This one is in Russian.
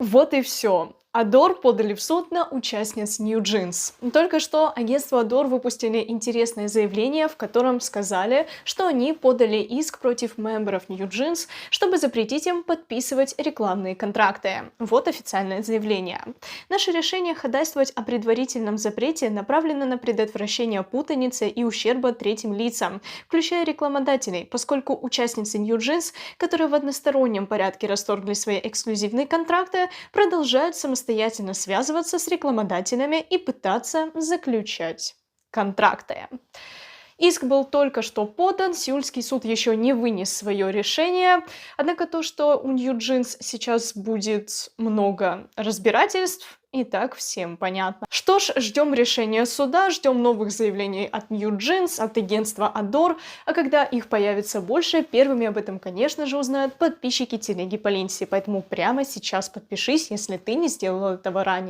Вот и все. Adore подали в суд на участниц New Jeans. Только что агентство Adore выпустили интересное заявление, в котором сказали, что они подали иск против мемберов New Jeans, чтобы запретить им подписывать рекламные контракты. Вот официальное заявление. Наше решение ходатайствовать о предварительном запрете направлено на предотвращение путаницы и ущерба третьим лицам, включая рекламодателей, поскольку участницы New Jeans, которые в одностороннем порядке расторгли свои эксклюзивные контракты, продолжают самостоятельно связываться с рекламодателями и пытаться заключать контракты. Иск был только что подан, Сеульский суд еще не вынес свое решение, однако то, что у New Jeans сейчас будет много разбирательств, и так всем понятно. Что ж, ждем решения суда, ждем новых заявлений от New Jeans, от агентства Adore, а когда их появится больше, первыми об этом, конечно же, узнают подписчики телеги Полинси, поэтому прямо сейчас подпишись, если ты не сделал этого ранее.